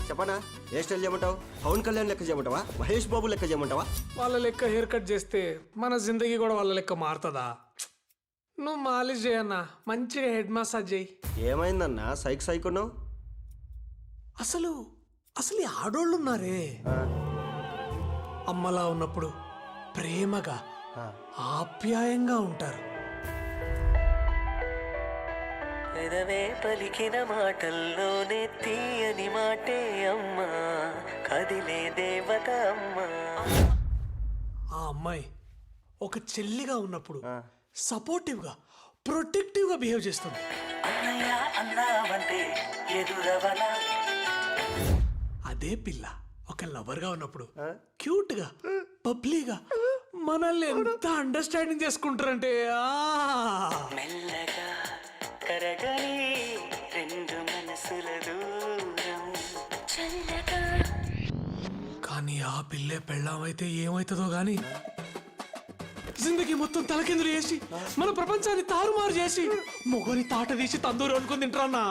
చెప్పనా ఏ స్టైల్ చేయమంటావు? పవన్ కళ్యాణ్ లెక్క చేయమంటావా? మహేష్ బాబు లెక్క చేయమంటావా? వాళ్ళ లెక్క హెయిర్ కట్ చేస్తే మన జిందగీ కూడా వాళ్ళ లెక్క మారుతుందా? నువ్వు మాలిష్ చేయన్నా, మంచిగా హెడ్ మసాజ్ చేయి. ఏమైందన్నా సైక్ సైకున్నావు? అసలు అసలు ఈ ఆడోళ్ళు ఉన్నారే, అమ్మలా ఉన్నప్పుడు ప్రేమగా ఆప్యాయంగా ఉంటారు. పెదవే పలికిన మాటల్లోనే తీయని మాటే అమ్మా, కదిలే దేవత అమ్మా. ఆ అమ్మాయి ఒక చెల్లిగా ఉన్నప్పుడు సపోర్టివ్ గా ప్రొటెక్టివ్ గా బిహేవ్ చేస్తుంది. అన్నయ్య అన్నావంటే ఎదురవనా. అదే పిల్ల ఒక లవర్ గా ఉన్నప్పుడు క్యూట్ గా పబ్లీగా మనల్ని ఎంత అండర్స్టాండింగ్ చేసుకుంటారంటే మెల్లగా కరగని రెండు మనసుల దూరం చల్లగా. కానీ ఆ పిల్లే పెళ్ళామైతే ఏమైతుందో గాని జిందగీ మొత్తం తలకిందులు చేసి మన ప్రపంచాన్ని తారుమారు చేసి మొగని తాట తీసి తందూరు అనుకుని తింటారన్నా.